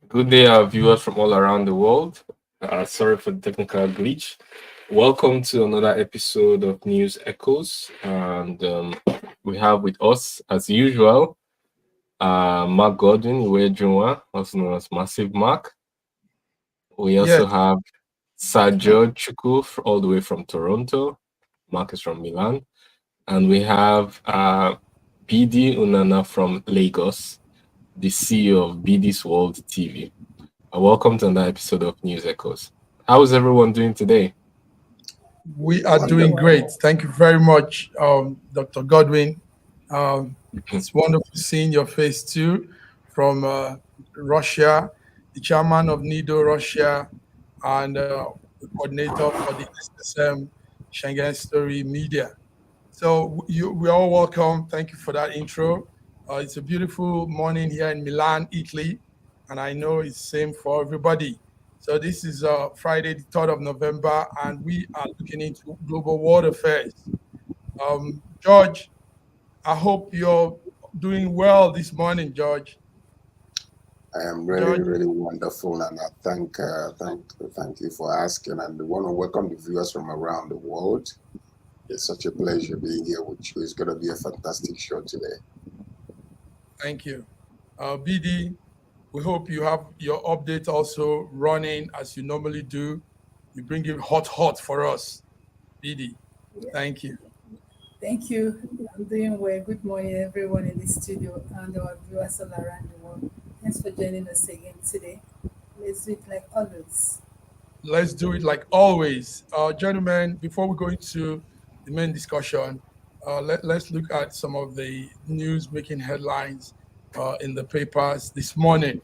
Good day, our viewers from all around the world. Sorry for the technical glitch. Welcome to another episode of News Echoes. And we have with us, as usual, Mark Godwin, Iwe also known as Massive Mark. We also Yes, have Sergio Chuku, all the way from Toronto. Mark is from Milan. And we have BD Unana from Lagos, the CEO of BD's World TV. Welcome to another episode of News Echoes. How is everyone doing today? we are doing great. Thank you very much, Dr. Godwin. It's wonderful seeing your face too from Russia, the chairman of NIDO Russia, and the coordinator for the SSM Schengen Story Media. So we're all welcome. Thank you for that intro. It's a beautiful morning here in Milan, Italy, and I know it's same for everybody. So this is Friday, the 3rd of November, and we are looking into global world affairs. George, I hope you're doing well this morning, George. I am really, George, really wonderful, and I thank you for asking. And I want to welcome the viewers from around the world. It's such a pleasure being here with you. It's going to be a fantastic show today. thank you. BD, we hope you have your update also running as you normally do. You bring it hot for us, BD. Thank you. Thank you. I'm doing well. Good morning, everyone in the studio and our viewers all around the world. Thanks for joining us again today. Let's do it like always. Let's do it like always. Gentlemen, before we go into the main discussion, let's look at some of the news making headlines in the papers this morning.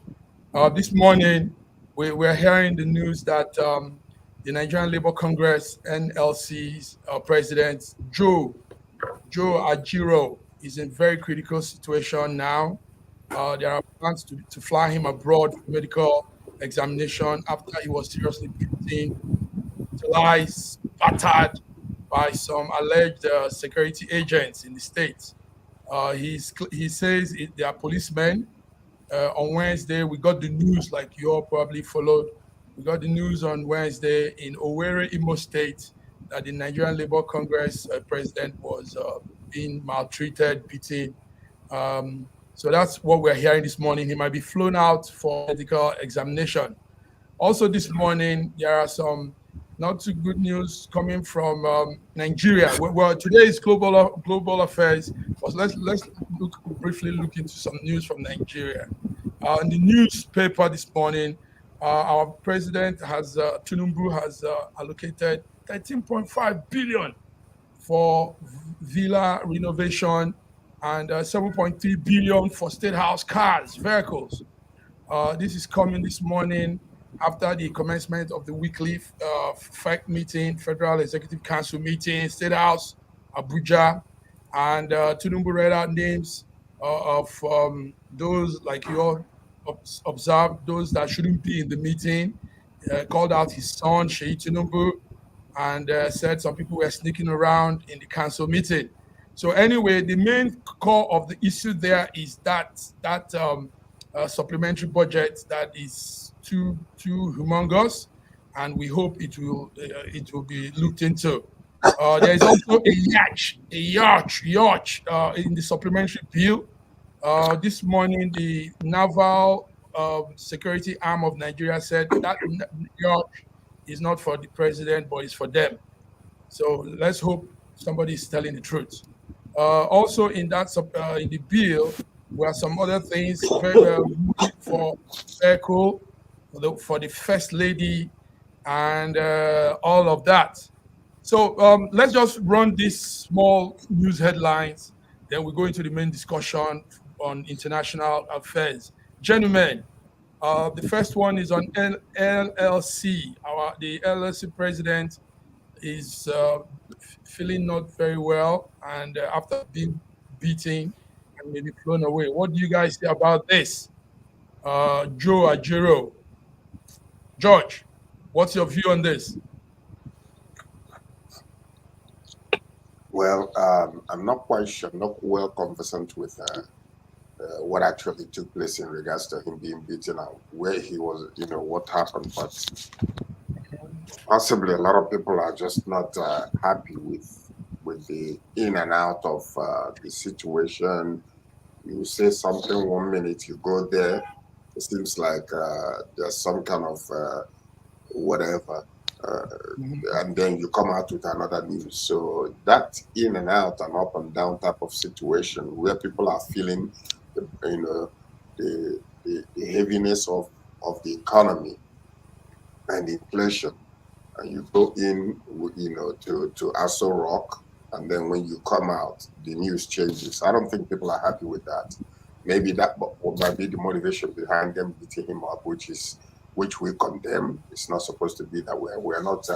This morning, we're hearing the news that the Nigerian Labour Congress NLC's president Joe Ajiro is in very critical situation now. There are plans to fly him abroad for medical examination after he was seriously beaten, brutalized, battered by some alleged security agents in the state. He says they are policemen. On Wednesday, we got the news, like you all probably followed. We got the news on Wednesday in Owerri, Imo State, that the Nigerian Labour Congress president was being maltreated, beaten. So that's what we're hearing this morning. He might be flown out for medical examination. Also, this morning, there are some not too good news coming from Nigeria. Well, today is global affairs, but let's briefly look into some news from Nigeria. In the newspaper this morning, our president Tinubu has allocated 13.5 billion for villa renovation and 7.3 billion for state house cars, vehicles. This is coming this morning after the commencement of the weekly FEC meeting, Federal Executive Council meeting, State House, Abuja, and Tinubu read out names of those, like you all observed, those that shouldn't be in the meeting, called out his son, Sheyi Tinubu, and said some people were sneaking around in the council meeting. So anyway, the main core of the issue there is that supplementary budget that is too humongous, and we hope it will be looked into. There is also a yacht in the supplementary bill. This morning, the naval security arm of Nigeria said that yacht is not for the president, but it's for them. So let's hope somebody is telling the truth. Also, in the bill, were some other things for vehicle for the first lady and all of that. So let's just run these small news headlines. Then we go into the main discussion on international affairs. Gentlemen, the first one is on LLC. The LLC president is feeling not very well, and after being beaten and maybe flown away. What do you guys say about this? Joe Ajero. George, what's your view on this? Well, I'm not quite sure, not well conversant with what actually took place in regards to him being beaten and where he was, what happened. But possibly a lot of people are just not happy with the in and out of the situation. You say something 1 minute, you go there, it seems like there's some kind of whatever. And then you come out with another news. So that in and out and up and down type of situation where people are feeling, you know, the heaviness of the economy and inflation, and you go in, to Aso Rock, and then when you come out, the news changes. I don't think people are happy with that. Maybe that might be the motivation behind them beating him up, which we condemn. It's not supposed to be that way. We're not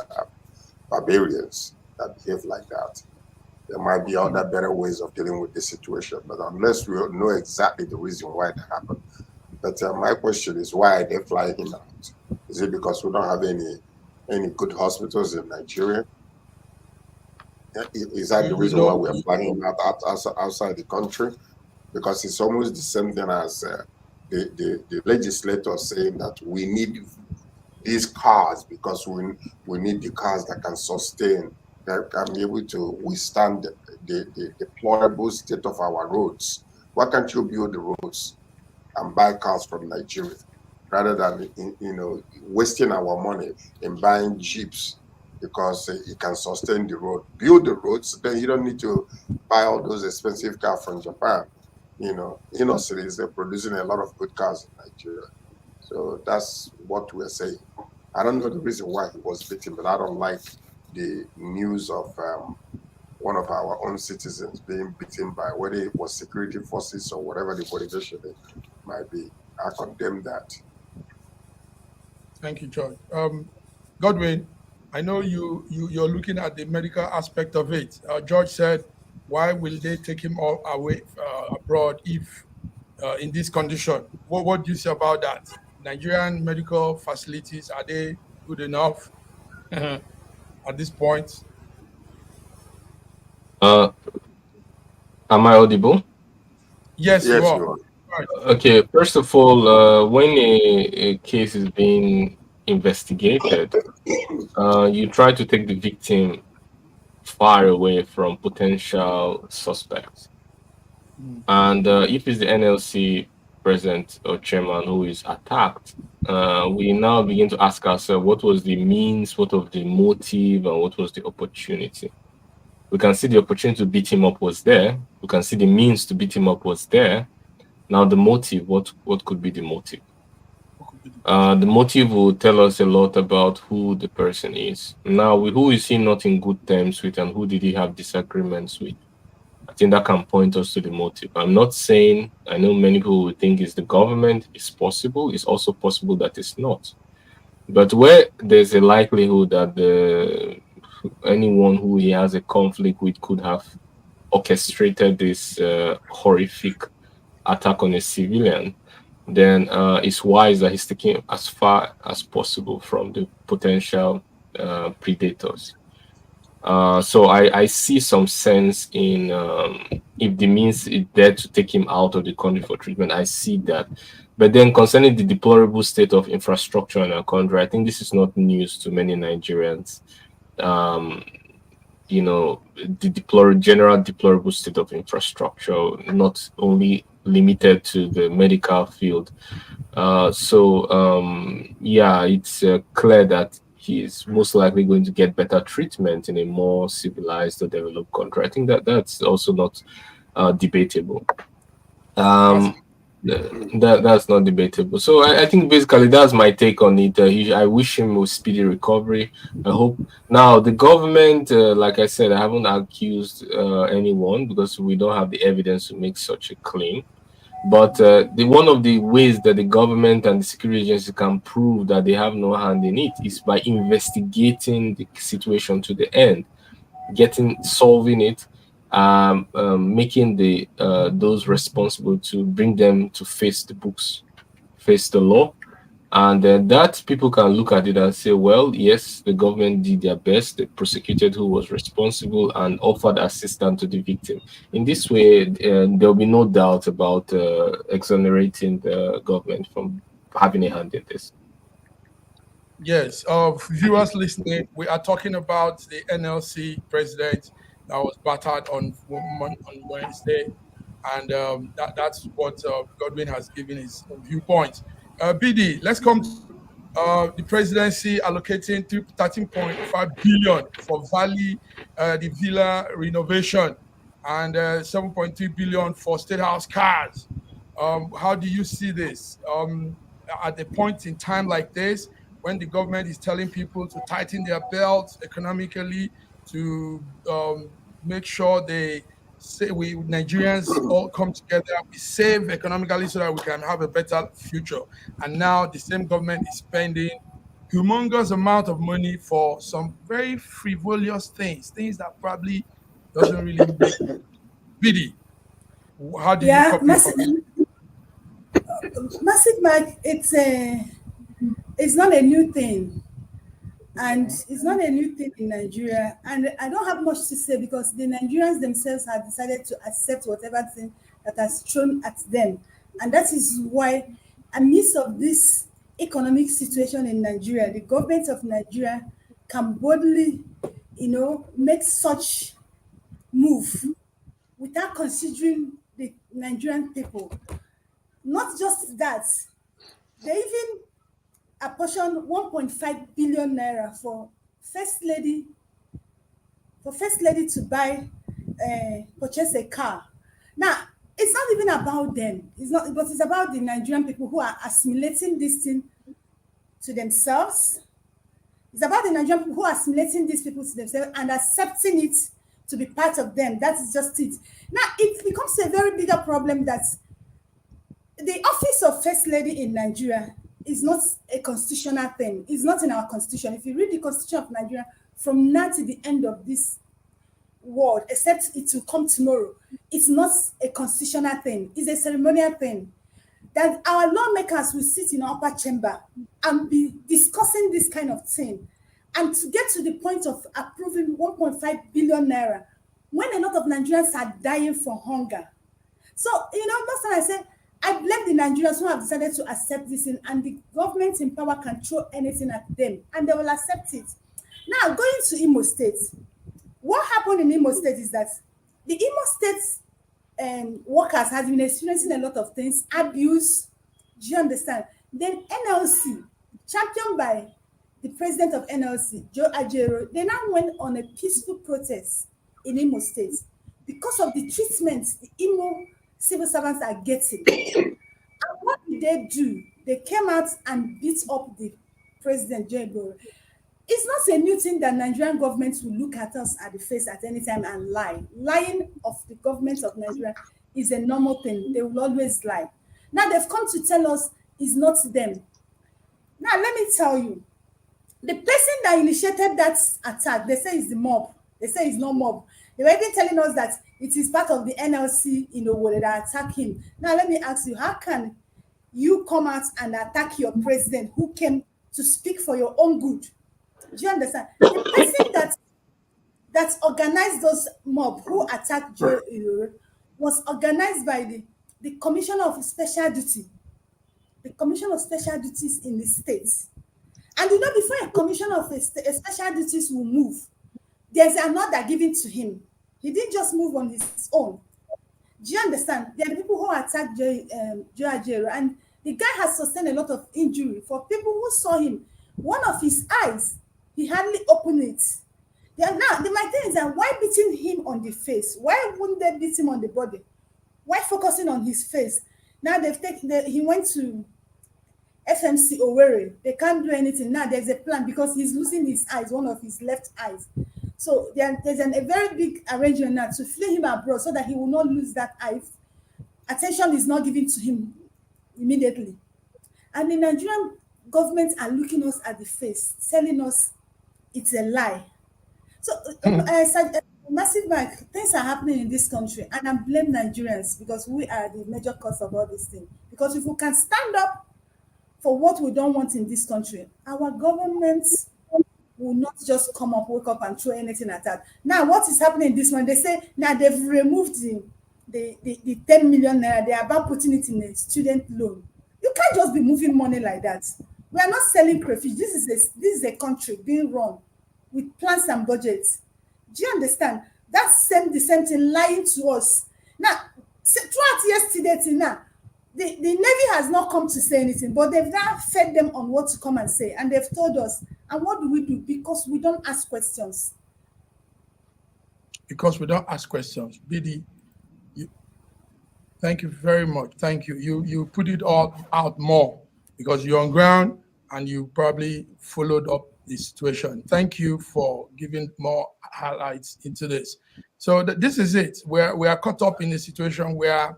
barbarians that behave like that. There might be other better ways of dealing with this situation, but unless we know exactly the reason why it happened. But my question is, why are they flying him out? Is it because we don't have any good hospitals in Nigeria? Is that the reason why we're flying him outside the country? Because it's almost the same thing as the legislator saying that we need these cars because we need the cars that can sustain, that can be able to withstand the deplorable state of our roads. Why can't you build the roads and buy cars from Nigeria rather than wasting our money in buying jeeps because it can sustain the road? Build the roads, then you don't need to buy all those expensive cars from Japan. Inner cities, they're producing a lot of good cars in Nigeria. So that's what we're saying. I don't know the reason why he was beaten, but I don't like the news of one of our own citizens being beaten by, whether it was security forces or whatever the motivation might be. I condemn that. Thank you, George. Godwin, I know you're looking at the medical aspect of it. George said, why will they take him all away abroad if in this condition? What do you say about that? Nigerian medical facilities, are they good enough at this point? Am I audible? Yes, you Yes, are. you are. Right. Okay, first of all, when a case is being investigated, you try to take the victim far away from potential suspects. And if it's the NLC president or chairman who is attacked, we now begin to ask ourselves, what was the means, what was the motive, and what was the opportunity? We can see the opportunity to beat him up was there. We can see the means to beat him up was there. Now the motive, what could be the motive? The motive will tell us a lot about who the person is. Now, who is he not in good terms with, and who did he have disagreements with? I think that can point us to the motive. I'm not saying, I know many people will think it's the government. It's possible. It's also possible that it's not. But where there's a likelihood that anyone who he has a conflict with could have orchestrated this horrific attack on a civilian, then it's wise that he's taking as far as possible from the potential predators. So I see some sense in if the means is there to take him out of the country for treatment. I see that. But then concerning the deplorable state of infrastructure in our country, I think this is not news to many Nigerians. The general deplorable state of infrastructure, not only limited to the medical field. It's clear that he is most likely going to get better treatment in a more civilized or developed country. I think that's also not debatable. That's not debatable. So I think basically that's my take on it. I wish him a speedy recovery. I hope. Now the government, like I said, I haven't accused anyone because we don't have the evidence to make such a claim. But one of the ways that the government and the security agency can prove that they have no hand in it is by investigating the situation to the end, solving it, making those responsible to bring them to face the books, face the law, And that people can look at it and say, well, yes, the government did their best. They prosecuted who was responsible and offered assistance to the victim. In this way, there'll be no doubt about exonerating the government from having a hand in this. Yes, viewers listening, we are talking about the NLC president that was battered on Wednesday, and that's what Godwin has given his viewpoint. BD, let's come to the presidency allocating 13.5 billion for Valley, the Villa renovation, and 7.3 billion for State House cars. How do you see this? At a point in time like this, when the government is telling people to tighten their belts economically, to make sure they say we Nigerians all come together, we save economically so that we can have a better future. And now the same government is spending humongous amount of money for some very frivolous things that probably doesn't really make BD. How do you Yeah, copy from it? massive Mike, it's not a new thing. And it's not a new thing in Nigeria. And I don't have much to say because the Nigerians themselves have decided to accept whatever thing that has thrown at them. And that is why, amidst of this economic situation in Nigeria, the government of Nigeria can boldly, make such move without considering the Nigerian people. Not just that, they even apportioned 1.5 billion naira for first lady to purchase a car. Now, it's not even about them. It's not, but it's about the Nigerian people who are assimilating this thing to themselves. It's about the Nigerian people who are assimilating these people to themselves and accepting it to be part of them. That is just it. Now, it becomes a very bigger problem that the office of first lady in Nigeria is not a constitutional thing. It's not in our constitution. If you read the constitution of Nigeria from now to the end of this world, except it will come tomorrow, it's not a constitutional thing. It's a ceremonial thing. That our lawmakers will sit in upper chamber and be discussing this kind of thing. And to get to the point of approving 1.5 billion naira when a lot of Nigerians are dying for hunger. So, most times I say, I blame the Nigerians who have decided to accept this thing, and the government in power can throw anything at them, and they will accept it. Now, going to Imo State, what happened in Imo State is that the Imo State workers have been experiencing a lot of things, abuse. Do you understand? Then NLC, championed by the president of NLC, Joe Ajero, they now went on a peaceful protest in Imo State because of the treatment the Imo civil servants are getting. And what did they do? They came out and beat up the president, Joe Ajero. It's not a new thing that Nigerian government will look at us at the face at any time and lie. Lying of the government of Nigeria is a normal thing. They will always lie. Now they've come to tell us it's not them. Now let me tell you, the person that initiated that attack, they say it's the mob. They say it's no mob. They were even telling us that it is part of the NLC, that attack him. Now let me ask you, how can you come out and attack your president who came to speak for your own good? Do you understand? The person that organized those mob who attacked Joe was organized by the Commissioner of Special Duty, the Commissioner of Special Duties in the states. And before a commissioner of special duties will move, there's another given to him. He didn't just move on his own. Do you understand? There are people who attacked Joe Ajero, and the guy has sustained a lot of injury. For people who saw him, one of his eyes, he hardly opened it. Now, my thing is that why beating him on the face? Why wouldn't they beat him on the body? Why focusing on his face? Now he went to FMC Owerri. They can't do anything. Now there's a plan because he's losing his eyes, one of his left eyes. So there's a very big arrangement now to flee him abroad so that he will not lose that eye. Attention is not given to him immediately. And the Nigerian government are looking us at the face, telling us it's a lie. So massive things are happening in this country, and I blame Nigerians because we are the major cause of all these things. Because if we can stand up for what we don't want in this country, our government will not just come up, wake up and throw anything at that. Now, what is happening this one? They say now they've removed the 10 million naira. They are about putting it in a student loan. You can't just be moving money like that. We are not selling crayfish. This is a country being run with plans and budgets. Do you understand? That's the same thing lying to us. Now, throughout yesterday till now, the Navy has not come to say anything, but they've now fed them on what to come and say, and they've told us. And what do we do? Because we don't ask questions. Because we don't ask questions. BD, thank you very much. Thank you. You put it all out more because you're on ground and you probably followed up the situation. Thank you for giving more highlights into this. So this is it. We are caught up in a situation where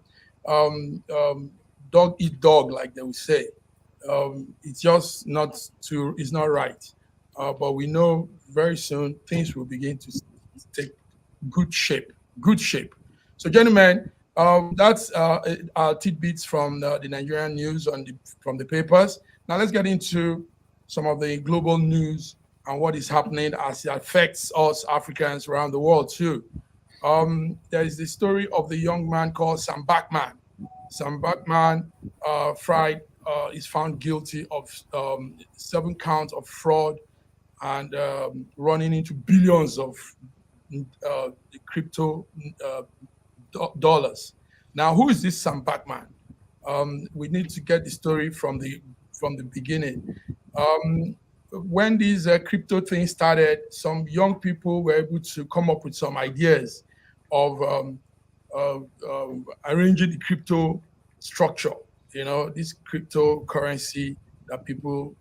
dog eat dog, like they would say. It's just it's not right. But we know very soon things will begin to take good shape. So, gentlemen, that's our tidbits from the Nigerian news from the papers. Now let's get into some of the global news and what is happening as it affects us Africans around the world too. There is the story of the young man called Sam Backman. Sam Backman Fried is found guilty of 7 counts of fraud and running into billions of crypto dollars. Now, who is this Sam Backman? We need to get the story from the beginning. When these crypto things started, some young people were able to come up with some ideas of arranging the crypto structure. You know, this cryptocurrency that people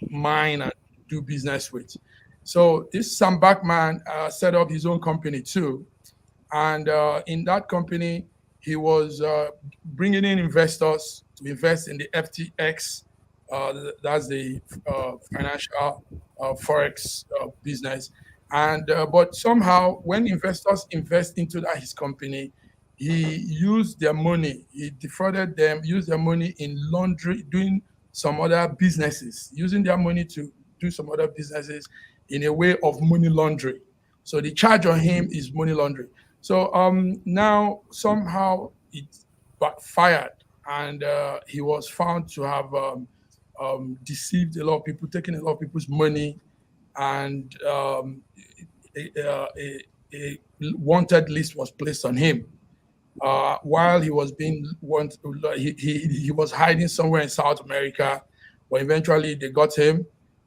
mine and do business with. So this Sam Backman set up his own company too. And in that company, he was bringing in investors to invest in the FTX. That's the financial forex business. And but somehow, when investors invest into his company, he used their money. He defrauded them, used their money in laundry, doing some other businesses, using their money to do some other businesses in a way of money laundering. So the charge on him is money laundering. So now somehow it backfired, and he was found to have deceived a lot of people, taking a lot of people's money, and a wanted list was placed on him. While he was being he was hiding somewhere in South America, but eventually they got him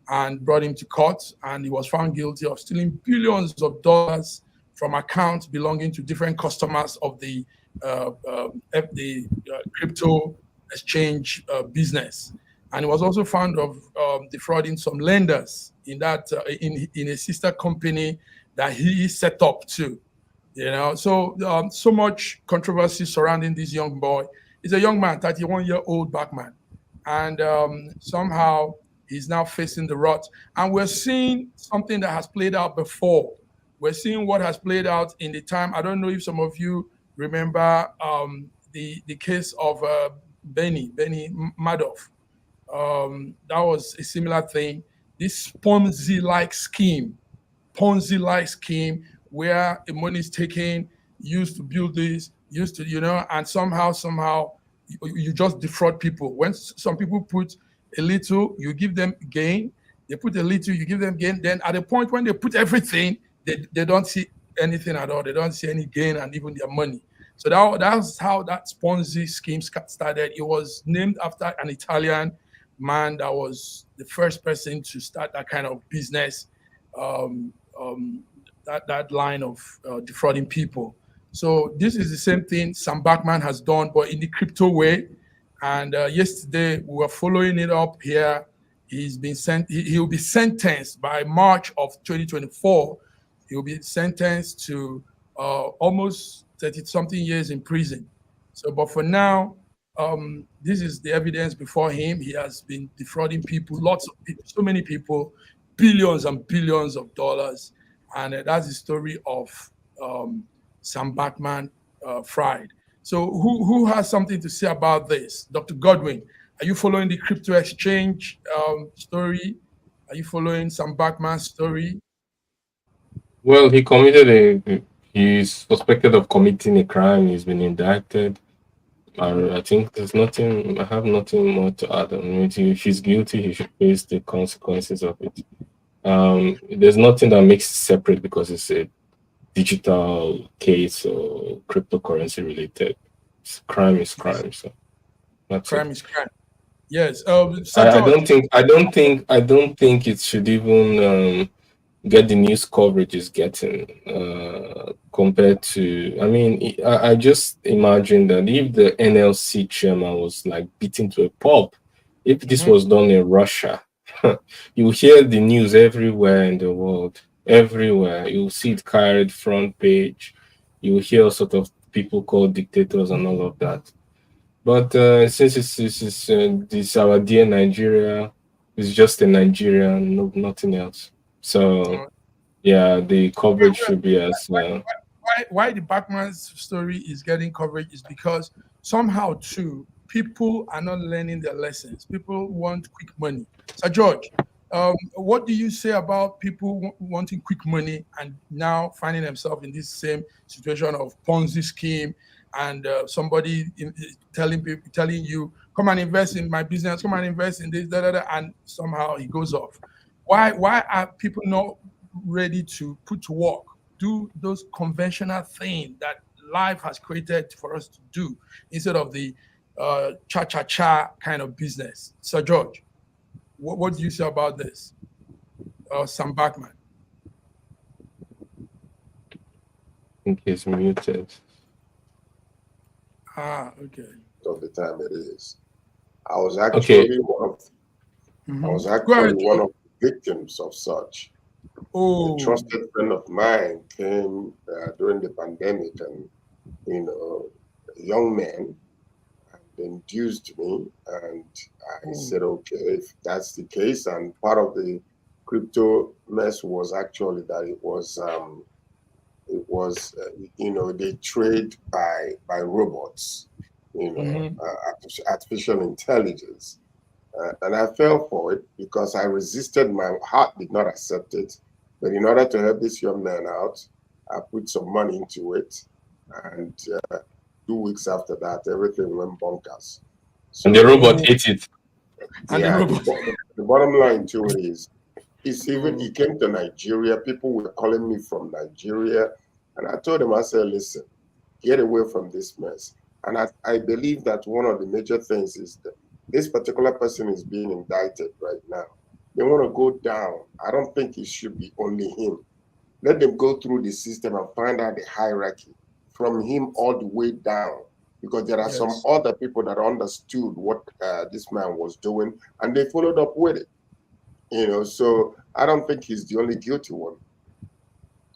and brought him to court, and he was found guilty of stealing billions of dollars from accounts belonging to different customers of the crypto exchange business. And he was also found of defrauding some lenders in that in a sister company that he set up too. You know, so so much controversy surrounding this young boy. He's a young man, 31-year-old Backman, and somehow he's now facing the rot. And we're seeing something that has played out before. We're seeing what has played out in the time. I don't know if some of you remember the case of Benny Madoff. That was a similar thing. This Ponzi-like scheme where the money is taken, used to build this, used to, and somehow you just defraud people. When some people put a little, you give them gain. They put a little, you give them gain. Then at the point when they put everything, they don't see anything at all. They don't see any gain and even their money. So that's how that Ponzi scheme started. It was named after an Italian man that was the first person to start that kind of business, that line of defrauding people. So this is the same thing Sam Backman has done, but in the crypto way. And yesterday we were following it up here. He's been he will be sentenced by March of 2024. He will be sentenced to almost 30-something years in prison. So, but for now, this is the evidence before him. He has been defrauding people, lots of people, so many people, billions and billions of dollars. And that's the story of Sam Backman Fried. So who has something to say about this? Dr. Godwin, Are you following the crypto exchange story? Are you following Sam Backman's story? Well, he's suspected of committing a crime. He's been indicted. I think there's nothing. I have nothing more to add on it. If he's guilty, he should face the consequences of it. There's nothing that makes it separate because it's a digital case or cryptocurrency related. Crime is Yes. crime. So that's Crime it. is crime. Yes. Sir I George. don't think it should even get the news coverage it's getting compared to. I mean, I just imagine that if the NLC chairman was like beaten to a pulp, if this was done in Russia, you hear the news everywhere in the world, everywhere. You see it carried front page. You hear all sort of people called dictators and all of that. But since this our dear Nigeria, it's just a Nigerian, no, nothing else. So yeah, the coverage should be as Why the Backman's story is getting coverage is because somehow too people are not learning their lessons. People want quick money. Sir George, what do you say about people wanting quick money and now finding themselves in this same situation of Ponzi scheme and somebody telling you, come and invest in my business, come and invest in this, and somehow he goes off. Why are people not ready to put to work, do those conventional things that life has created for us to do instead of the cha-cha-cha kind of business? Sir George, what do you say about this? Sam Backman. I think he's muted. Okay. Of the time it is. I was actually one of the victims of such. Oh. A trusted friend of mine came during the pandemic, and a young man induced me, and I said, okay, if that's the case, and part of the crypto mess was actually that it was they trade by robots, artificial intelligence. And I fell for it because I resisted. My heart did not accept it. But in order to help this young man out, I put some money into it. And 2 weeks after that, everything went bonkers. So, and the robot ate it. And yeah, the bottom line to it is he came to Nigeria. People were calling me from Nigeria. And I told him, I said, listen, get away from this mess. And I believe that one of the major things is that this particular person is being indicted right now. They want to go down. I don't think it should be only him. Let them go through the system and find out the hierarchy from him all the way down. Because there are some other people that understood what this man was doing and they followed up with it. So I don't think he's the only guilty one.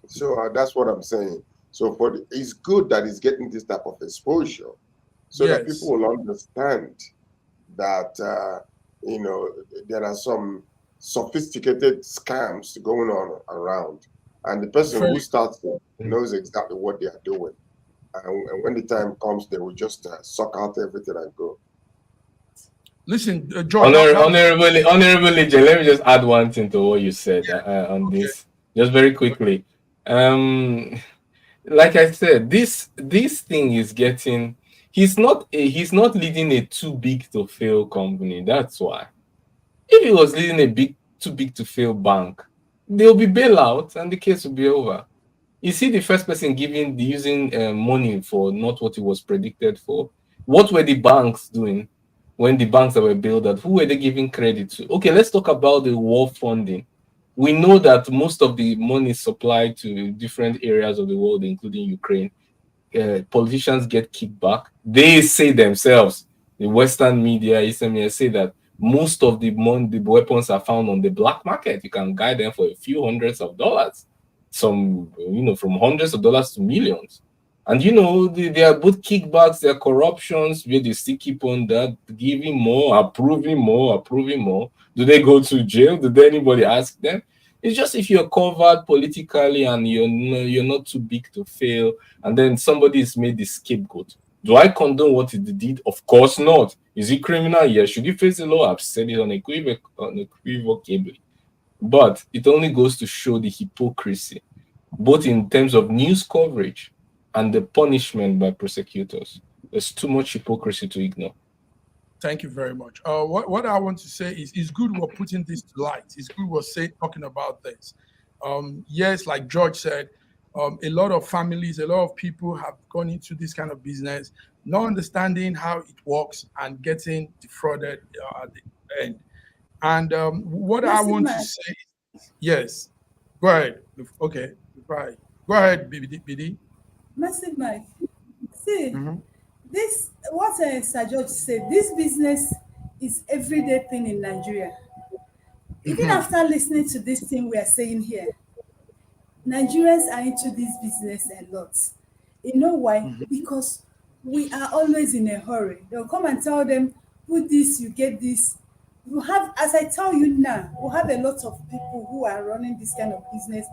So that's what I'm saying. So it's good that he's getting this type of exposure so that people will understand that, there are some sophisticated scams going on around. And the person who starts it knows exactly what they are doing. And when the time comes, they will just suck out everything and go. Listen, George. Honorable Legion, let me just add one thing to what you said on this, just very quickly. Like I said, this thing is getting. He's not leading a too big to fail company. That's why. If he was leading a too big to fail bank, there will be bailout and the case will be over. You see, the first person using money for not what it was predicted for. What were the banks doing when the banks that were bailed out? Who were they giving credit to? Okay, let's talk about the war funding. We know that most of the money is supplied to different areas of the world, including Ukraine. Politicians get kickback. They say themselves, the Western media, Eastern media, say that most of the weapons are found on the black market. You can buy them for a few hundreds of dollars. Some, from hundreds of dollars to millions. And, they are both kickbacks, they are corruptions, where they still keep on that, giving more, approving more. Do they go to jail? Did anybody ask them? It's just if you're covered politically and you're not too big to fail, and then somebody is made the scapegoat, Do I condone what he did? Of course not. Is he criminal? Yes. Should he face the law? I've said it unequivocably. But it only goes to show the hypocrisy, both in terms of news coverage and the punishment by prosecutors. There's too much hypocrisy to ignore. Thank you very much. What I want to say is, it's good we're putting this to light. It's good we're talking about this. Yes, like George said, a lot of families, a lot of people have gone into this kind of business, not understanding how it works and getting defrauded at the end. And what I Massive want to man. say, yes, go ahead. Okay, right. Go ahead, BD. Massive Mike. See, Mhm. this what Sir George said. This business is everyday thing in Nigeria. Even Mhm. after listening to this thing we are saying here, Nigerians are into this business a lot. You know why? Mhm. Because we are always in a hurry. They'll come and tell them, put this, you get this. You have, as I tell you now, we have a lot of people who are running this kind of business.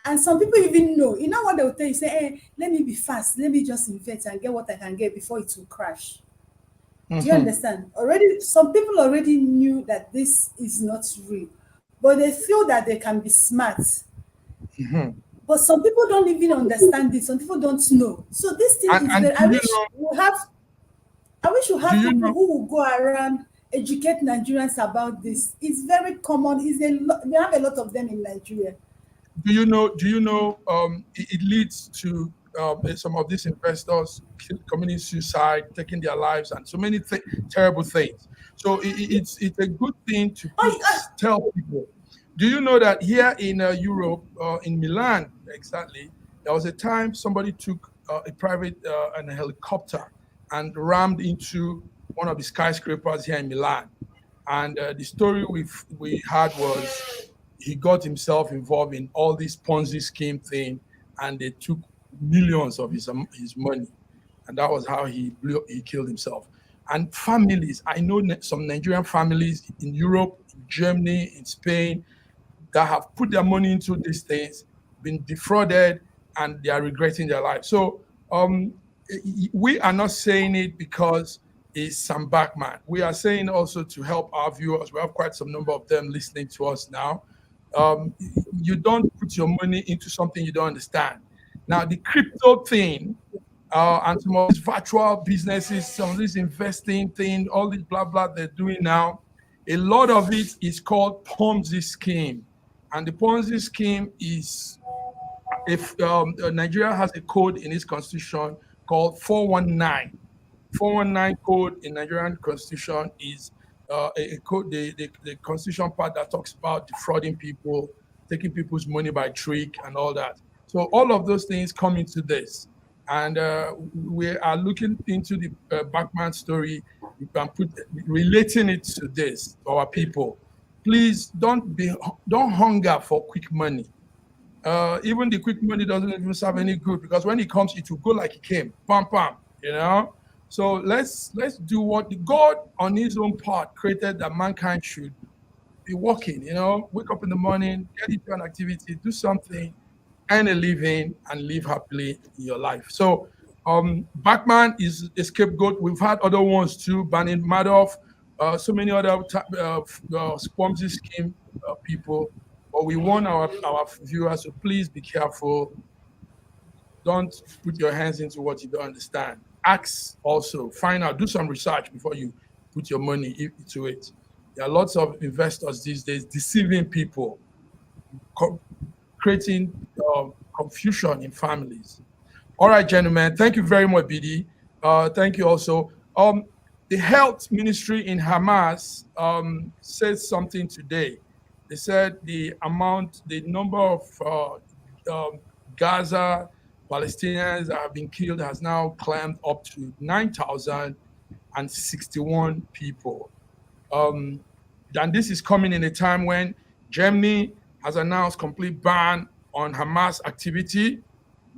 And some people even know, you know what they'll tell you, say, hey, let me be fast, let me just invest and get what I can get before it will crash. Do you Mhm. understand? Already, some people already knew that this is not real, but they feel that they can be smart. Mhm. But some people don't even understand it. Some people don't know. So this thing is And very. I wish we have. I wish we do have you people know? who will go around educate Nigerians about this. It's very common. We have a lot of them in Nigeria. Do you know? It leads to some of these investors committing suicide, taking their lives, and so many terrible things. So it's a good thing to Oh, tell people. Do you know that here in Europe, in Milan exactly, there was a time somebody took a private and a helicopter and rammed into one of the skyscrapers here in Milan. And the story we had was he got himself involved in all this Ponzi scheme thing, and they took millions of his money, and that was how he killed himself. And families, I know some Nigerian families in Europe, in Germany, in Spain, that have put their money into these things, been defrauded, and they are regretting their life. So we are not saying it because it's some backman. We are saying also to help our viewers. We have quite some number of them listening to us now. You don't put your money into something you don't understand. Now, the crypto thing and some of these virtual businesses, some of this investing thing, all this blah blah they're doing now, a lot of it is called Ponzi scheme. And the Ponzi scheme is, if Nigeria has a code in its constitution called 419. 419 code in Nigerian constitution is a code, the constitution part that talks about defrauding people, taking people's money by trick and all that. So all of those things come into this. And we are looking into the Bachman story. You can put relating it to this, to our people. Please don't hunger for quick money. Even the quick money doesn't even serve any good, because when it comes, it will go like it came, pam pam. You know. So let's do what the God on His own part created that mankind should be working. You know, wake up in the morning, get into an activity, do something, earn a living, and live happily in your life. So Bachman is a scapegoat. We've had other ones too, banning Madoff, so many other Ponzi scheme people. But we want our viewers to please be careful. Don't put your hands into what you don't understand. Ask also, find out, do some research before you put your money into it. There are lots of investors these days deceiving people, co- creating confusion in families. All right, gentlemen, thank you very much, BD. Thank you also. The health ministry in Hamas said something today. They said the number of Gaza Palestinians that have been killed has now climbed up to 9,061 people. Um, and this is coming in a time when Germany has announced complete ban on Hamas activity.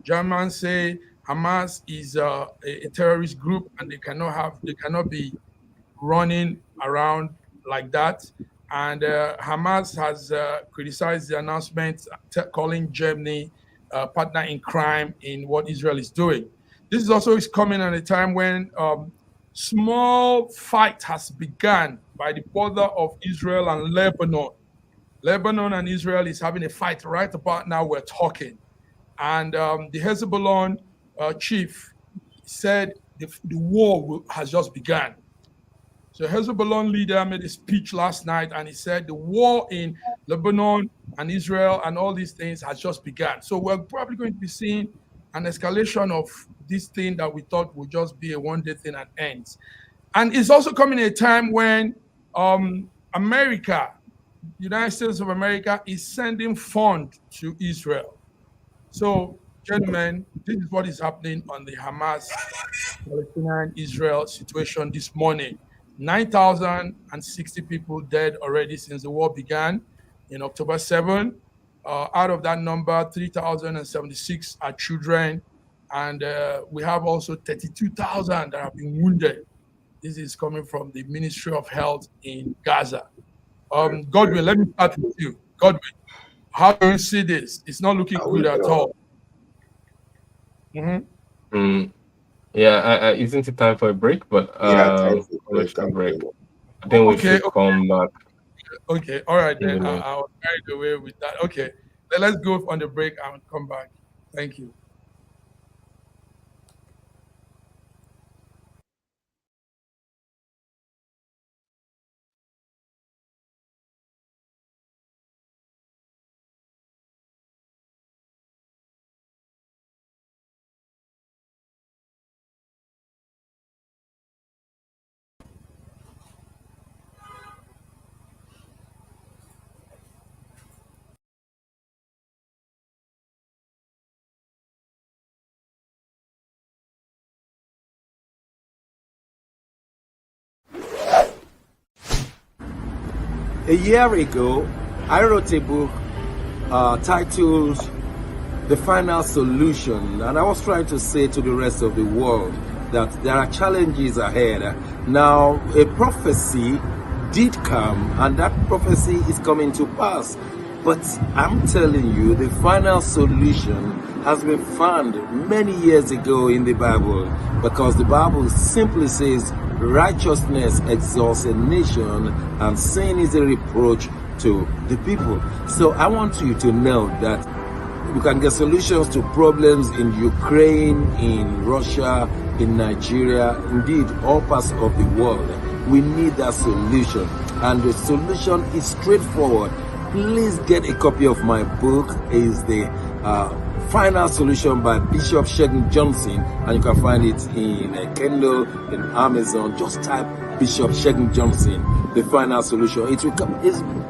Germans say Hamas is a terrorist group, and they cannot be running around like that. And Hamas has criticized the announcement, calling Germany a partner in crime in what Israel is doing. This is also coming at a time when small fight has begun by the border of Israel and Lebanon. Lebanon and Israel is having a fight right about now. We're talking, and the Hezbollah chief said the war has just begun. So Hezbollah leader made a speech last night, and he said the war in Lebanon and Israel and all these things has just begun. So we're probably going to be seeing an escalation of this thing that we thought would just be a one-day thing and ends. And it's also coming at a time when America, United States of America, is sending funds to Israel. So, gentlemen, this is what is happening on the Hamas-Palestinian-Israel situation this morning. 9,060 people dead already since the war began in October 7. Out of that number, 3,076 are children, and we have also 32,000 that have been wounded. This is coming from the Ministry of Health in Gaza. Godwin, let me start with you. Godwin, how do you see this? It's not looking good at all. Yeah, isn't it time for a break? But time for break. I think we should come back. Okay, all right then. I was carried away with that. Okay, then let's go on the break and come back. Thank you. A year ago, I wrote a book titled The Final Solution, and I was trying to say to the rest of the world that there are challenges ahead. Now, a prophecy did come, and that prophecy is coming to pass. But I'm telling you, the final solution has been found many years ago in the Bible, because the Bible simply says righteousness exalts a nation and sin is a reproach to the people. So I want you to know that you can get solutions to problems in Ukraine, in Russia, in Nigeria, indeed all parts of the world. We need that solution, and the solution is straightforward. Please get a copy of my book. It's the Final Solution by Bishop Shegun Johnson, and you can find it in Kindle, in Amazon. Just type Bishop Shegun Johnson, The Final Solution. It's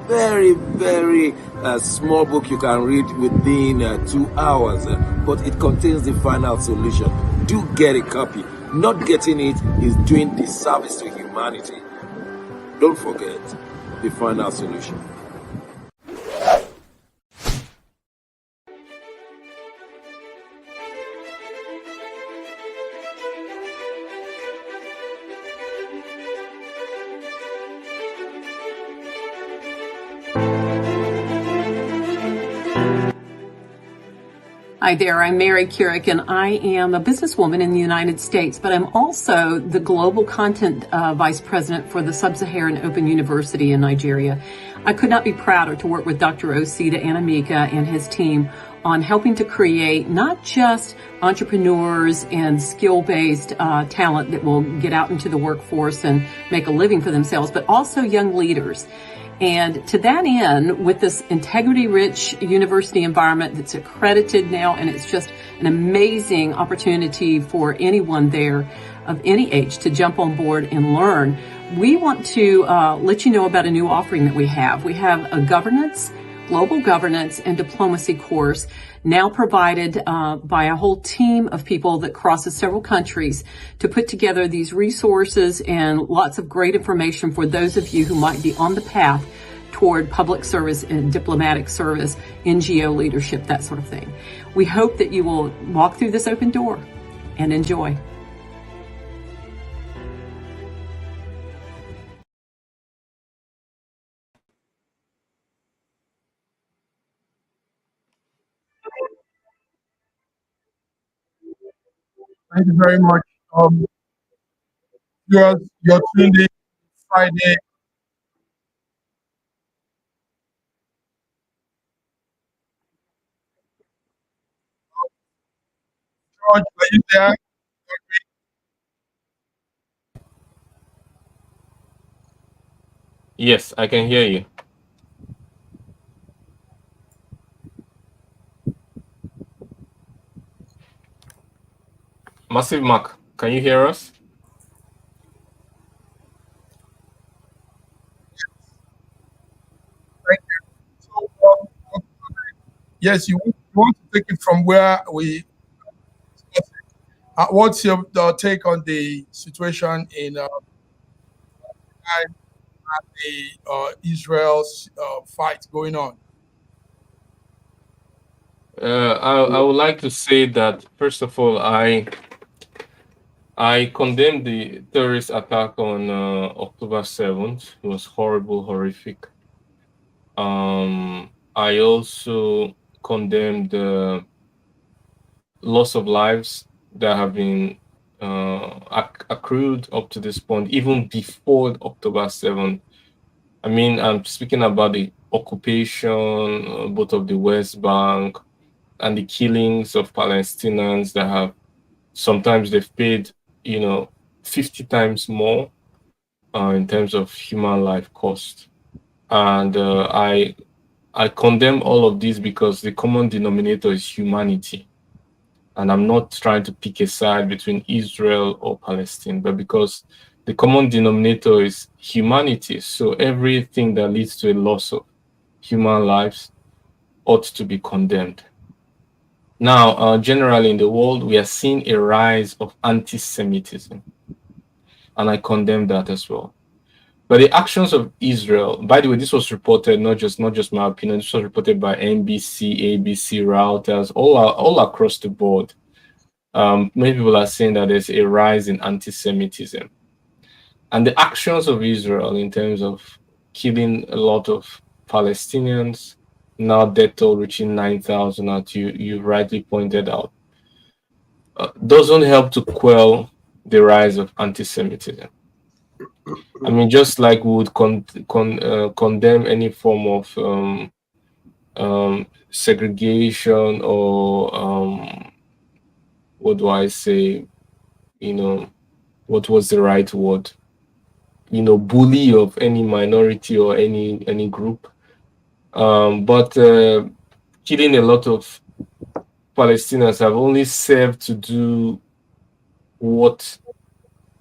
very, very small book you can read within 2 hours, but it contains the final solution. Do get a copy. Not getting it is doing disservice to humanity. Don't forget The Final Solution. Hi there, I'm Mary Keurig, and I am a businesswoman in the United States, but I'm also the Global Content Vice President for the Sub-Saharan Open University in Nigeria. I could not be prouder to work with Dr. Osita Anamika and his team on helping to create not just entrepreneurs and skill-based talent that will get out into the workforce and make a living for themselves, but also young leaders. And to that end, with this integrity-rich university environment that's accredited now, and it's just an amazing opportunity for anyone there of any age to jump on board and learn, we want to let you know about a new offering that we have. We have a global governance and diplomacy course now provided by a whole team of people that crosses several countries to put together these resources and lots of great information for those of you who might be on the path toward public service and diplomatic service, NGO leadership, that sort of thing. We hope that you will walk through this open door and enjoy. Thank you very much. You're tuned in Friday. George, are you there? Yes, I can hear you. Massive Mark, can you hear us? Thank you. So, yes, you want to take it from where we. What's your take on the situation in the Israel's fight going on? I would like to say that first of all, I condemn the terrorist attack on October 7th. It was horrible, horrific. I also condemn the loss of lives that have been accrued up to this point, even before October 7th. I mean, I'm speaking about the occupation, both of the West Bank and the killings of Palestinians that have sometimes they've paid, 50 times more in terms of human life cost. And I condemn all of this because the common denominator is humanity. And I'm not trying to pick a side between Israel or Palestine, but because the common denominator is humanity. So everything that leads to a loss of human lives ought to be condemned. Now, generally in the world, we are seeing a rise of anti-Semitism, and I condemn that as well. But the actions of Israel, by the way, this was reported, not just my opinion, this was reported by NBC, ABC, Reuters, all across the board. Many people are saying that there's a rise in anti-Semitism. And the actions of Israel in terms of killing a lot of Palestinians, now death toll reaching 9,000, as you rightly pointed out, doesn't help to quell the rise of anti-Semitism. I mean, just like we would condemn any form of segregation or what do I say? What was the right word? Bully of any minority or any group. But killing a lot of Palestinians have only served to do what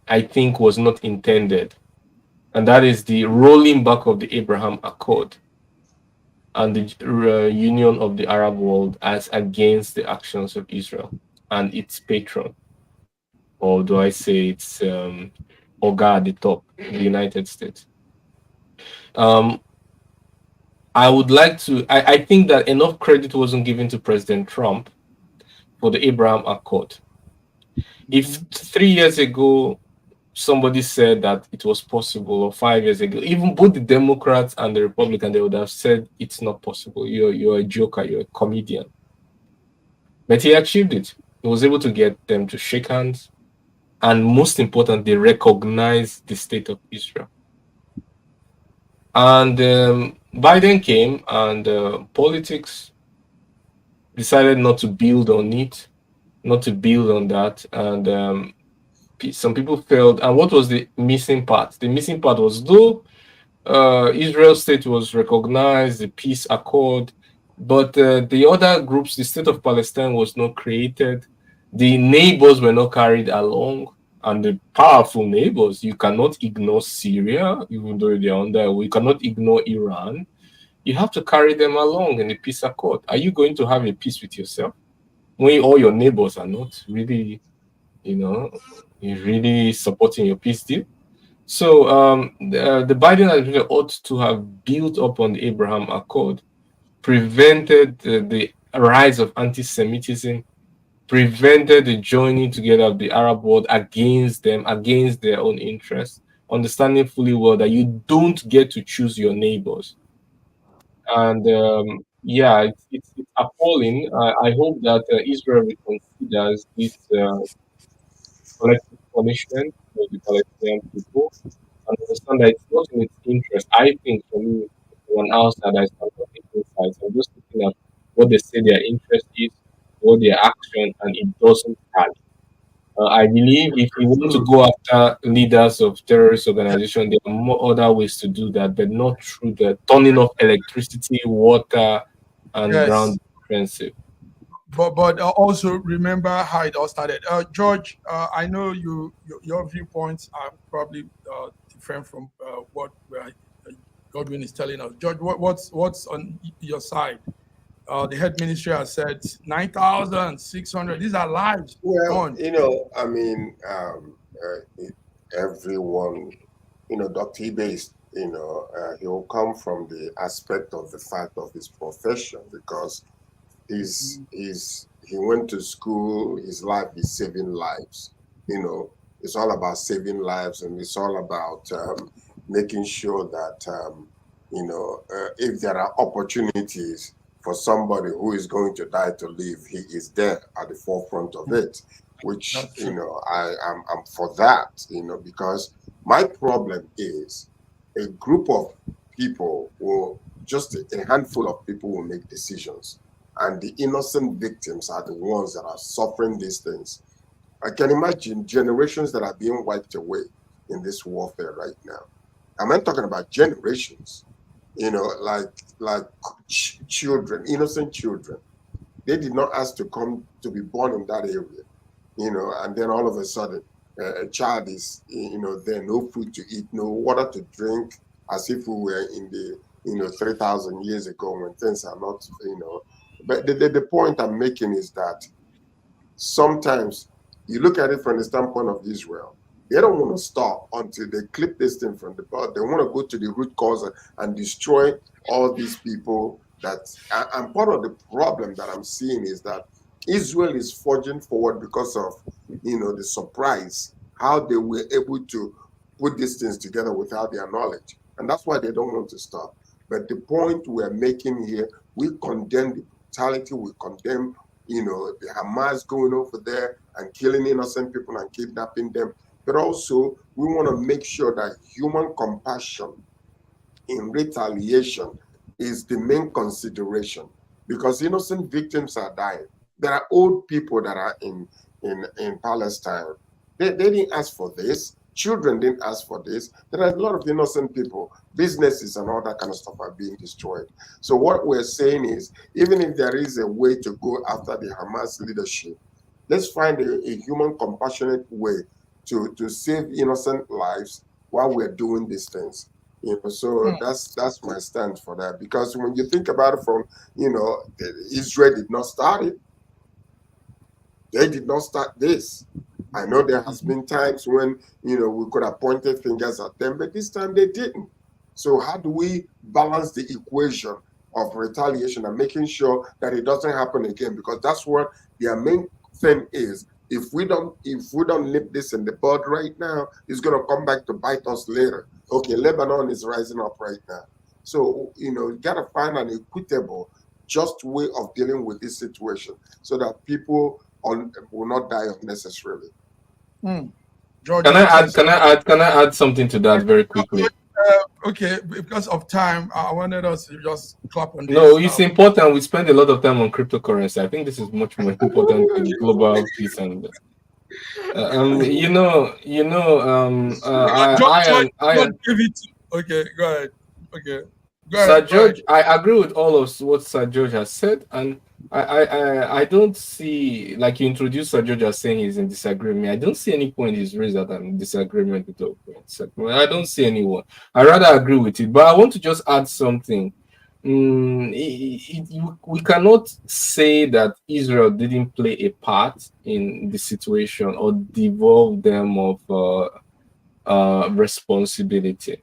I think was not intended, and that is the rolling back of the Abraham Accord and the union of the Arab world as against the actions of Israel and its patron, or do I say its Oga at the top, the United States. Um, I would like to, I think that enough credit wasn't given to President Trump for the Abraham Accord. If 3 years ago somebody said that it was possible, or 5 years ago, even both the Democrats and the Republicans, they would have said it's not possible. You're a joker, you're a comedian. But he achieved it. He was able to get them to shake hands, and most important, they recognize the state of Israel. And Biden came, and politics decided not to build on it, not to build on that, and some people felt. And what was the missing part? The missing part was, though Israel state was recognized, the peace accord, but the other groups, the state of Palestine was not created. The neighbors were not carried along, and the powerful neighbors. You cannot ignore Syria, even though they are under. You cannot ignore Iran. You have to carry them along in the peace accord. Are you going to have a peace with yourself when all your neighbors are not really, really supporting your peace deal? So the Biden administration ought to have built up on the Abraham Accord, prevented the rise of anti-Semitism, prevented the joining together of the Arab world against them, against their own interests, understanding fully well that you don't get to choose your neighbors. And yeah, it's appalling. I hope that Israel reconsiders this collective punishment for the Palestinian people and understand that it's not in its interest. I think for me, from an outsider, it's not inside. I'm just looking at what they say their interest is, what their action, and it doesn't tally. I believe if you want to go after leaders of terrorist organizations, there are more other ways to do that, but not through the turning off electricity, water, and Yes. ground defensive. But also remember how it all started. George, I know your viewpoints are probably different from what Godwin is telling us. George, what's on your side? The head ministry has said 9,600. These are lives Well, gone. I mean, everyone, Dr. Ibe is, he'll come from the aspect of the fact of his profession because he went to school, his life is saving lives. It's all about saving lives, and it's all about making sure that, if there are opportunities for somebody who is going to die to live, he is there at the forefront of it, which, I'm for that, because my problem is a group of people will, just a handful of people will make decisions. And the innocent victims are the ones that are suffering these things. I can imagine generations that are being wiped away in this warfare right now. I'm not talking about generations, like children, innocent children. They did not ask to come to be born in that area, and then all of a sudden a child is, there, no food to eat, no water to drink, as if we were in the, 3,000 years ago when things are not, But the point I'm making is that sometimes you look at it from the standpoint of Israel. They don't want to stop until they clip this thing from the bud. They want to go to the root cause and destroy all these people. And part of the problem that I'm seeing is that Israel is forging forward because of, the surprise, how they were able to put these things together without their knowledge. And that's why they don't want to stop. But the point we're making here, we condemn the brutality, we condemn, the Hamas going over there and killing innocent people and kidnapping them. But also, we want to make sure that human compassion in retaliation is the main consideration, because innocent victims are dying. There are old people that are in Palestine. They didn't ask for this. Children didn't ask for this. There are a lot of innocent people. Businesses and all that kind of stuff are being destroyed. So what we're saying is, even if there is a way to go after the Hamas leadership, let's find a human, compassionate way to save innocent lives while we're doing these things. So that's my stance for that. Because when you think about it from, Israel did not start it. They did not start this. I know there has been times when, we could have pointed fingers at them, but this time they didn't. So how do we balance the equation of retaliation and making sure that it doesn't happen again? Because that's what their main thing is. If we don't nip this in the bud right now, it's going to come back to bite us later. Okay, Lebanon is rising up right now. So, you got to find an equitable, just way of dealing with this situation so that people will not die unnecessarily. George, Can I add something to that very quickly? Okay, because of time, I wanted us to just clap on this. No, it's important. We spend a lot of time on cryptocurrency. I think this is much more important than global peace and. George, give it to, okay, go ahead. Okay, go Sir ahead. George, I agree with all of what Sir George has said, and I don't see, like you introduced Sir George as saying he's in disagreement. I don't see any point he's raised that I'm in disagreement with all points. I don't see anyone. I rather agree with it, but I want to just add something. We cannot say that Israel didn't play a part in the situation or devolve them of responsibility.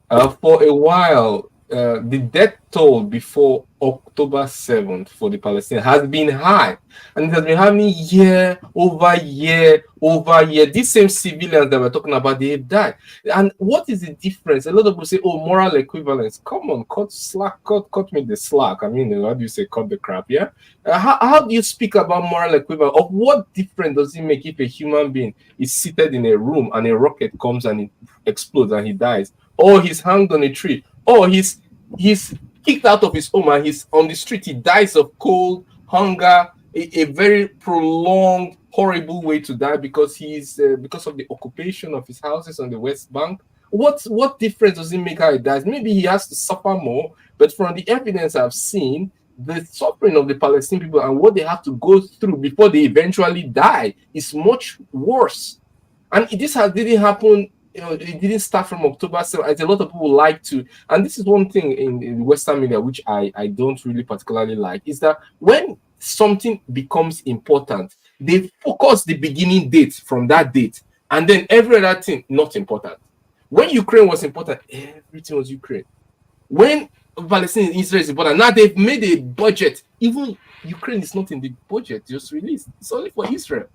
For a while, the death toll before October 7th for the Palestinians has been high, and it has been happening year over year over year. These same civilians that we're talking about, they have died. And what is the difference? A lot of people say, "Oh, moral equivalence." Come on, cut me the slack. I mean, how do you say, cut the crap? Yeah. How do you speak about moral equivalence? Of what difference does it make if a human being is seated in a room and a rocket comes and it explodes and he dies, or he's hanged on a tree, or he's kicked out of his home and he's on the street, he dies of cold, hunger, a very prolonged, horrible way to die because because of the occupation of his houses on the West Bank? What difference does it make how he dies? Maybe he has to suffer more, but from the evidence I've seen, the suffering of the Palestinian people and what they have to go through before they eventually die is much worse. And this didn't happen. It didn't start from October 7th, as a lot of people like to. And this is one thing in Western media which I don't really particularly like, is that when something becomes important, they focus the beginning date from that date, and then every other thing not important. When Ukraine was important, everything was Ukraine. When Palestine and Israel is important, now they've made a budget. Even Ukraine is not in the budget just released. It's only for Israel.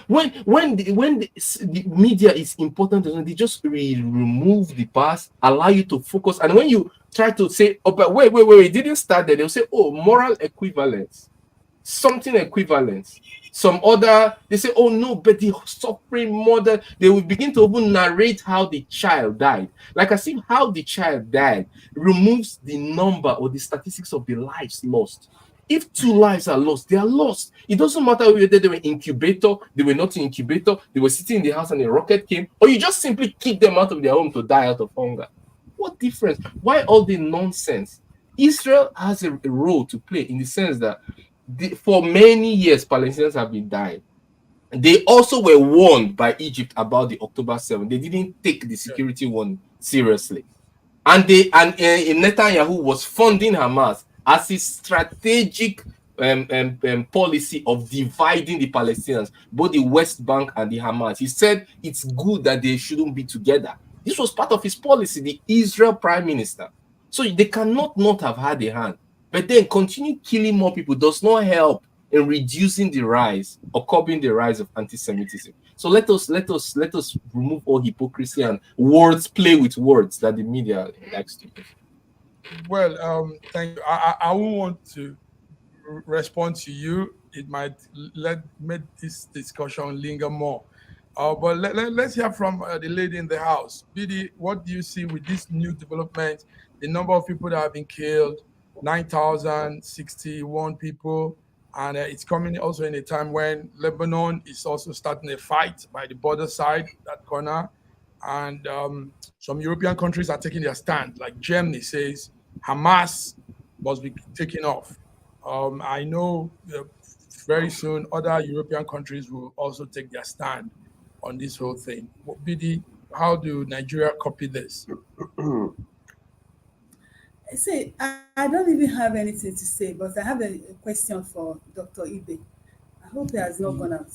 When the media is important, they just remove the past, allow you to focus. And when you try to say, "Oh, but wait, it didn't start there," they'll say, "Oh, moral equivalence, something equivalence." Some other, they say, "Oh no, but the suffering mother," they will begin to even narrate how the child died. Like as if how the child died removes the number or the statistics of the lives lost. If 2 lives are lost, they are lost. It doesn't matter whether they were incubator, they were not in incubator, they were sitting in the house and a rocket came, or you just simply kick them out of their home to die out of hunger. What difference? Why all the nonsense? Israel has a role to play in the sense that for many years, Palestinians have been dying. They also were warned by Egypt about the October 7th. They didn't take the security warning seriously. And Netanyahu was funding Hamas as his strategic policy of dividing the Palestinians, both the West Bank and the Hamas. He said it's good that they shouldn't be together. This was part of his policy, the Israel prime minister. So they cannot not have had a hand. But then continue killing more people does not help in reducing the rise or curbing the rise of anti-Semitism. So let us remove all hypocrisy and play with words that the media likes to do. Well, thank you. I won't want to respond to you. It might make this discussion linger more. But let's hear from the lady in the house. Bidi, what do you see with this new development? The number of people that have been killed, 9,061 people. And it's coming also in a time when Lebanon is also starting a fight by the border side, that corner. And some European countries are taking their stand. Like Germany says, Hamas must be taken off. I know very soon other European countries will also take their stand on this whole thing. Bidi, how do Nigeria copy this? See, I don't even have anything to say, but I have a question for Dr. Ibe. I hope he has not gone out.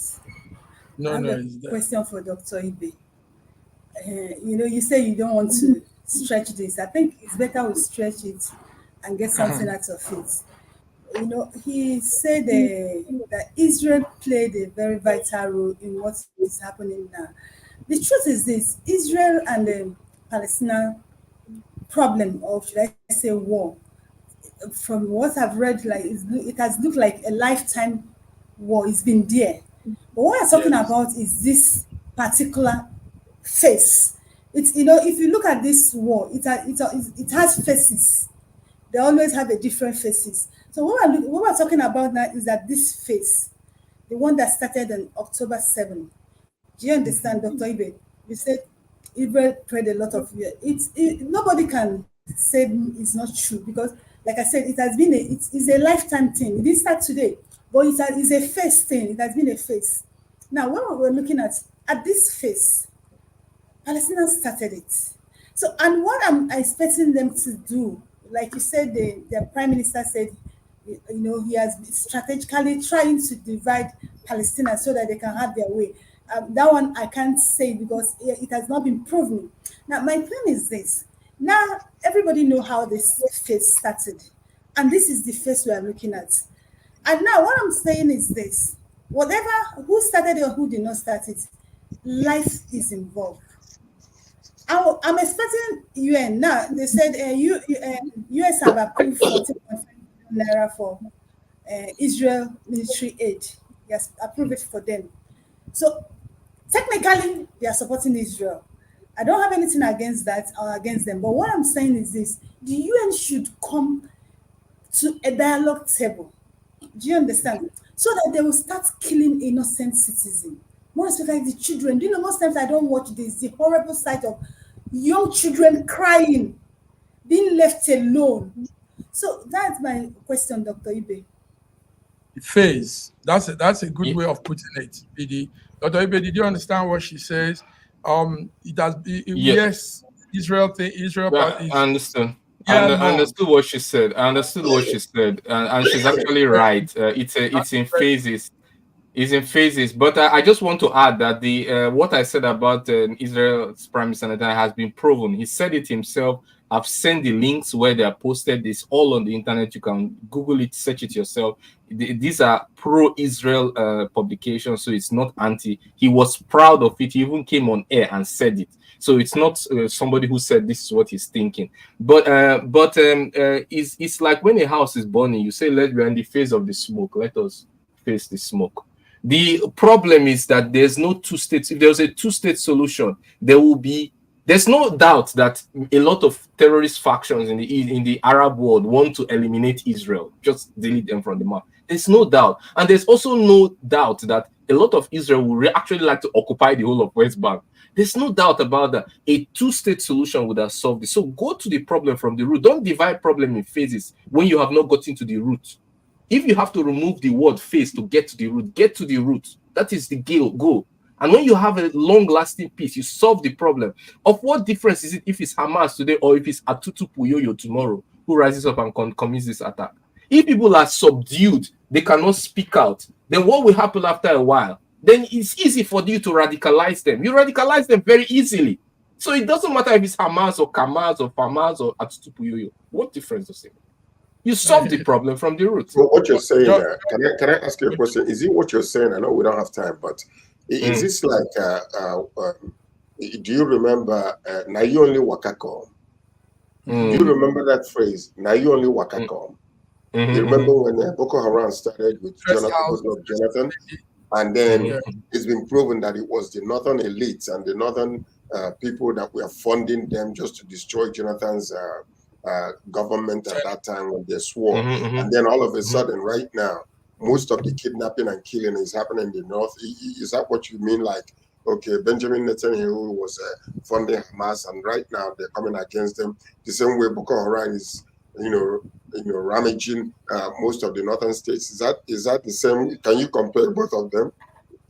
No, I have a question for Dr. Ibe. You say you don't want to stretch this. I think it's better we stretch it and get something out of it. He said that Israel played a very vital role in what is happening now. The truth is this: Israel and the Palestinian problem, or should I say war, from what I've read, it has looked like a lifetime war. It's been there. But what I'm talking about is this particular phase. It's if you look at this war, it has phases. They always have a different phases. So what we're talking about now is that this phase, the one that started on October 7th. Do you understand, Dr. Ibe? You said Israel prayed a lot of years. Nobody can say it's not true because, like I said, it's a lifetime thing. It didn't start today, but it's a phase thing. It has been a phase. Now, when we're looking at this phase, Palestinians started it. So, and what I'm expecting them to do, like you said, the prime minister said, he has been strategically trying to divide Palestinians so that they can have their way. That one I can't say because it has not been proven. Now, my plan is this. Now, everybody know how this phase started. And this is the phase we are looking at. And now what I'm saying is this. Whatever, who started it or who did not start it, life is involved. I'm expecting UN. Now, they said US have approved 14.5 billion naira for Israel military aid. Yes, approved it for them. So technically, they are supporting Israel. I don't have anything against that or against them. But what I'm saying is this: the UN should come to a dialogue table. Do you understand? So that they will start killing innocent citizens. More especially the children. Do you know, most times I don't watch this, the horrible sight of young children crying, being left alone. So that's my question, Dr. Ibe. Phase. That's a good way of putting it, BD. Dr. Ibe, did you understand what she says? Yes, Israel thing, Israel Yeah, is, I understand. yeah, I no. understood what she said. I understood what she said, and she's actually right. It's in phases. It's in phases. But I just want to add that the what I said about Israel's Prime Minister Netanyahu has been proven. He said it himself. I've sent the links where they are posted. This all on the internet. You can Google it, search it yourself. These are pro-Israel publications, so it's not anti. He was proud of it. He even came on air and said it. So it's not somebody who said this is what he's thinking. But it's like when a house is burning, you say, "Let we're in the face of the smoke. Let us face the smoke." The problem is that there's no two states. If there's a two-state solution, there's no doubt that a lot of terrorist factions in the Arab world want to eliminate Israel, just delete them from the map. There's no doubt. And there's also no doubt that a lot of Israel would actually like to occupy the whole of West Bank. There's no doubt about that. A two-state solution would have solved it. So go to the problem from the root. Don't divide problem in phases when you have not gotten to the root. If you have to remove the word phase to get to the root, get to the root. That is the goal. And when you have a long-lasting peace, you solve the problem. Of what difference is it if it's Hamas today or if it's Atutu Puyoyo tomorrow who rises up and commits this attack? If people are subdued, they cannot speak out, then what will happen after a while? Then it's easy for you to radicalize them. You radicalize them very easily. So it doesn't matter if it's Hamas or Kamas or Famas or Atutu Puyoyo. What difference does it make? You solve the problem from the root. Well, what you're saying there, can I ask you a question? Is it what you're saying? I know we don't have time, but is this like, do you remember, na you only wakako? Do you remember that phrase, na you only wakako? You remember when Boko Haram started with Jonathan? And then it's been proven that it was the northern elites and the northern people that were funding them just to destroy Jonathan's government at that time when they swore. And then all of a sudden, right now, most of the kidnapping and killing is happening in the north. Is that what you mean? Like, okay, Benjamin Netanyahu was funding Hamas, and right now they're coming against them the same way Boko Haram is, ramaging most of the northern states. Is that the same? Can you compare both of them?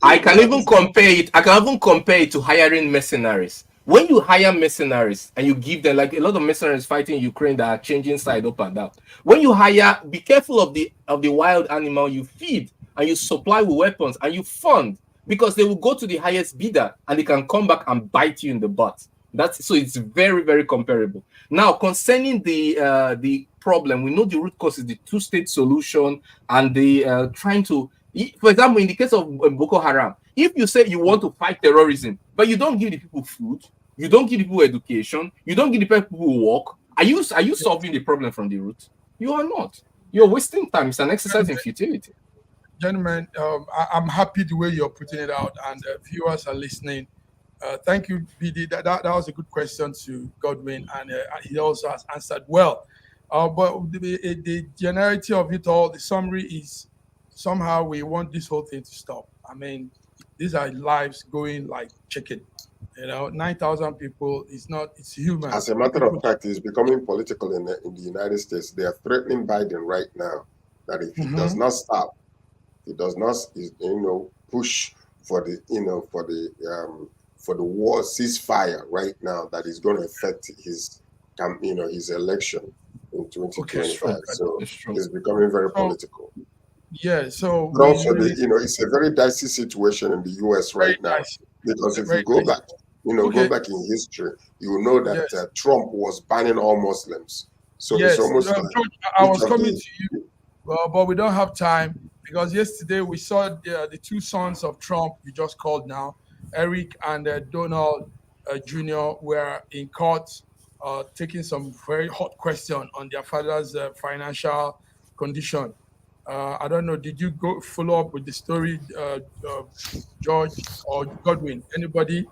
I can even compare it to hiring mercenaries. When you hire mercenaries and you give them, like a lot of mercenaries fighting Ukraine that are changing side up and down. When you hire, be careful of the wild animal you feed and you supply with weapons and you fund, because they will go to the highest bidder and they can come back and bite you in the butt. So it's very, very comparable. Now, concerning the problem, we know the root cause is the two-state solution and the trying to, for example, in the case of Boko Haram, if you say you want to fight terrorism, but you don't give the people food, you don't give the people education, you don't give the people work, are you solving the problem from the root? You are not. You're wasting time. It's an exercise in futility. Gentlemen, I'm happy the way you're putting it out, and viewers are listening. Thank you, BD. That was a good question to Godwin, and he also has answered well. But the generality of it all, the summary is somehow we want this whole thing to stop. I mean, these are lives going like chicken. 9,000 people is not, it's human. As a matter of fact, it's becoming political in the United States. They are threatening Biden right now that if he does not stop, he does not, push for the, for the war ceasefire right now, that is going to affect his, his election in 2025. So it's becoming very political. Yeah. So, but also, it's a very dicey situation in the U.S. right now, because if you go back, go back in history, you will know that Trump was banning all Muslims. So it's almost like George, I was coming to you, but we don't have time because yesterday we saw the two sons of Trump you just called now, Eric and Donald Jr. were in court taking some very hot question on their father's financial condition. I don't know, did you go follow up with the story, George or Godwin? Anybody?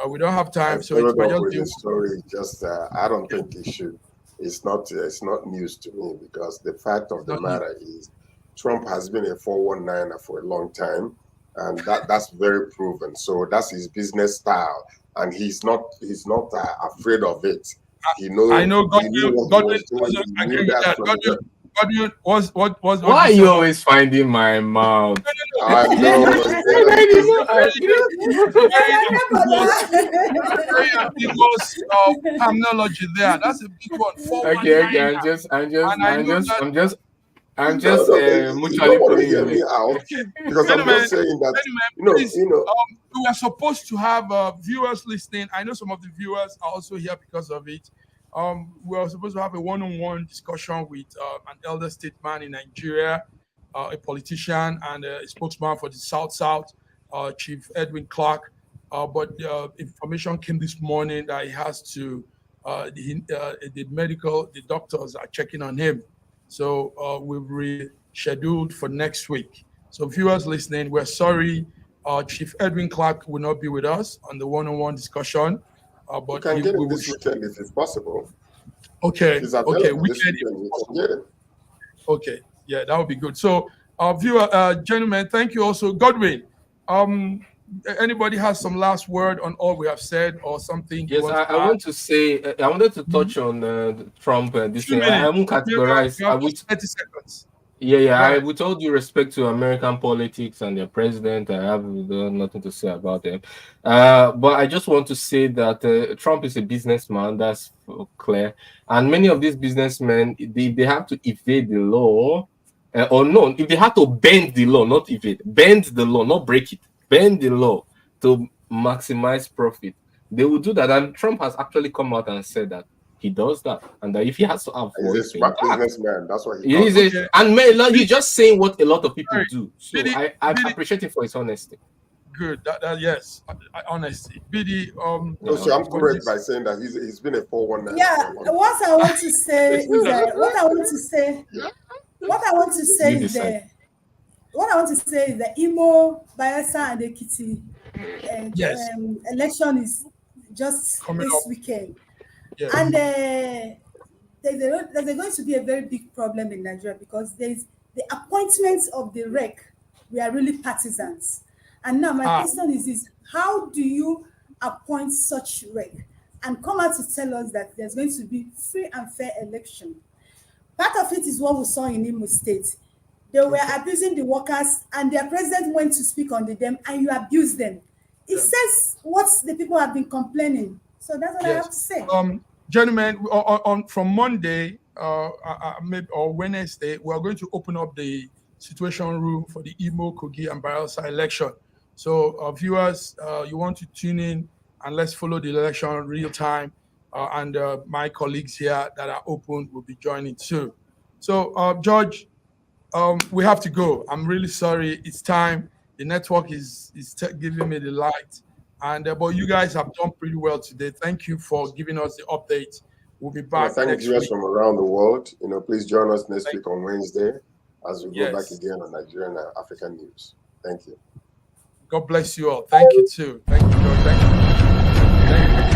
We don't have time, so it's the story. Just I don't think it should. It's not news to me because the fact of the matter is Trump has been a 419er for a long time, and that's very proven. So that's his business style, and he's not afraid of it. He knows. I know Godwin. Why are you always finding my mouth? I know. Terminology there. That's a big one. Okay. I'm just mutually putting you out because I'm not saying that. We are supposed to have viewers listening. I know some of the viewers are also here because of it. We are supposed to have a one-on-one discussion with an elder statesman in Nigeria, a politician and a spokesman for the South, Chief Edwin Clark. But information came this morning that he has to, the doctors are checking on him. So we've rescheduled for next week. So viewers listening, we're sorry. Chief Edwin Clark will not be with us on the one-on-one discussion. But you can get him this weekend if it's possible. Okay. Weekend. Okay. Yeah, that would be good. So, gentlemen, thank you also. Godwin, anybody has some last word on all we have said or something? Yes, I want to say, I wanted to touch on Trump and this thing. I won't categorize. 30 seconds. Yeah. With all due respect to American politics and their president, I have nothing to say about them. But I just want to say that Trump is a businessman, that's clear. And many of these businessmen, they have to evade the law, if they have to bend the law, not evade, bend the law, not break it, bend the law to maximize profit. They will do that. And Trump has actually come out and said that he does that, and that if he has to have he's a smart businessman, that's what he does. And he's just saying what a lot of people do. So I appreciate it for his honesty. Good. Yes, honesty. BD. So I'm correct by saying that he's been a 419. Yeah. What I want to say is the Imo, Bayelsa, and Ekiti election is just coming this weekend. Yes. And there's going to be a very big problem in Nigeria because there's the appointments of the REC. We are really partisans. And now my question is how do you appoint such REC and come out to tell us that there's going to be free and fair election? Part of it is what we saw in Imo State. They were abusing the workers and their president went to speak on them and you abuse them. It says what the people have been complaining. So that's what I have to say. Gentlemen, from Monday or Wednesday, we are going to open up the situation room for the Imo, Kogi, and Bayelsa election. So viewers, you want to tune in and let's follow the election real time. And my colleagues here that are open will be joining too. So George, we have to go. I'm really sorry. It's time. The network is giving me the light. And but you guys have done pretty well today. Thank you for giving us the update. We'll be back. Thank viewers from around the world. Please join us next week on Wednesday as we go back again on Nigerian and African news. Thank you. God bless you all. Thank you too. Thank you, George. Thank you.